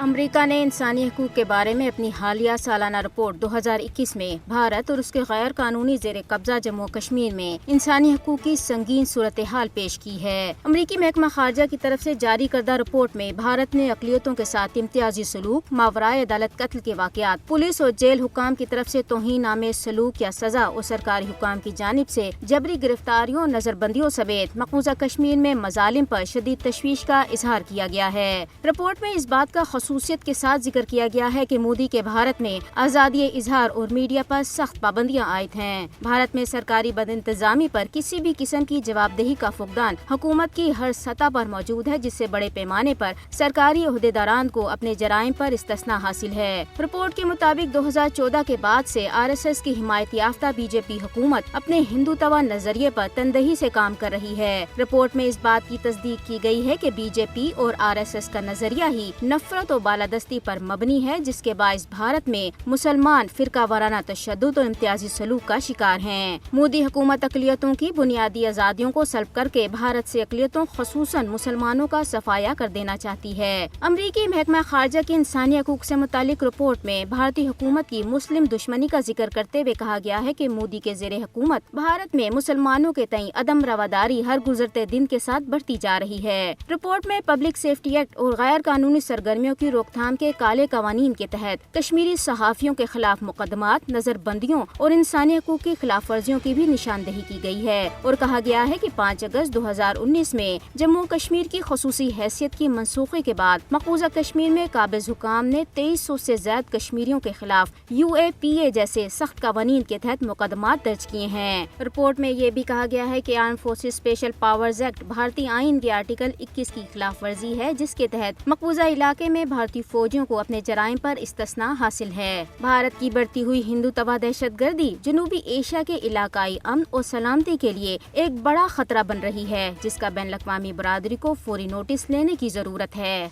امریکہ نے انسانی حقوق کے بارے میں اپنی حالیہ سالانہ رپورٹ 2021 میں بھارت اور اس کے غیر قانونی زیر قبضہ جموں کشمیر میں انسانی حقوق کی سنگین صورتحال پیش کی ہے۔ امریکی محکمہ خارجہ کی طرف سے جاری کردہ رپورٹ میں بھارت نے اقلیتوں کے ساتھ امتیازی سلوک، ماورائے عدالت قتل کے واقعات، پولیس اور جیل حکام کی طرف سے توہین آمیز سلوک یا سزا اور سرکاری حکام کی جانب سے جبری گرفتاریوں اور نظر بندیوں سمیت مقبوضہ کشمیر میں مظالم پر شدید تشویش کا اظہار کیا گیا ہے۔ رپورٹ میں اس بات کا خصوصیت کے ساتھ ذکر کیا گیا ہے کہ مودی کے بھارت میں آزادی اظہار اور میڈیا پر سخت پابندیاں عائد ہیں۔ بھارت میں سرکاری بد انتظامی پر کسی بھی قسم کی جواب دہی کا فقدان حکومت کی ہر سطح پر موجود ہے، جس سے بڑے پیمانے پر سرکاری عہدیداران کو اپنے جرائم پر استثناء حاصل ہے۔ رپورٹ کے مطابق 2014 کے بعد سے RSS کی حمایت یافتہ BJP حکومت اپنے ہندوتوا نظریے پر تندہی سے کام کر رہی ہے۔ رپورٹ میں اس بات کی تصدیق کی گئی ہے کہ BJP اور RSS کا نظریہ ہی نفرت و بالادستی پر مبنی ہے، جس کے باعث بھارت میں مسلمان فرقہ وارانہ تشدد اور امتیازی سلوک کا شکار ہیں۔ مودی حکومت اقلیتوں کی بنیادی آزادیوں کو سلب کر کے بھارت سے اقلیتوں خصوصاً مسلمانوں کا صفایا کر دینا چاہتی ہے۔ امریکی محکمہ خارجہ کی انسانی حقوق سے متعلق رپورٹ میں بھارتی حکومت کی مسلم دشمنی کا ذکر کرتے ہوئے کہا گیا ہے کہ مودی کے زیر حکومت بھارت میں مسلمانوں کے تئیں عدم رواداری ہر گزرتے دن کے ساتھ بڑھتی جا رہی ہے۔ رپورٹ میں پبلک سیفٹی ایکٹ اور غیر قانونی سرگرمیوں کی روک تھام کے کالے قوانین کے تحت کشمیری صحافیوں کے خلاف مقدمات، نظر بندیوں اور انسانی حقوق کی خلاف ورزیوں کی بھی نشاندہی کی گئی ہے اور کہا گیا ہے کہ 5 اگست 2019 میں جموں کشمیر کی خصوصی حیثیت کی منسوخی کے بعد مقبوضہ کشمیر میں قابض حکام نے 2300 سے زائد کشمیریوں کے خلاف UAPA جیسے سخت قوانین کے تحت مقدمات درج کیے ہیں۔ رپورٹ میں یہ بھی کہا گیا ہے کہ arm forces special powers act بھارتی آئین کے آرٹیکل 21 کی خلاف ورزی ہے، جس کے تحت مقبوضہ علاقے میں بھارتی فوجیوں کو اپنے جرائم پر استثناء حاصل ہے۔ بھارت کی بڑھتی ہوئی ہندوتوا دہشت گردی جنوبی ایشیا کے علاقائی امن اور سلامتی کے لیے ایک بڑا خطرہ بن رہی ہے، جس کا بین الاقوامی برادری کو فوری نوٹس لینے کی ضرورت ہے۔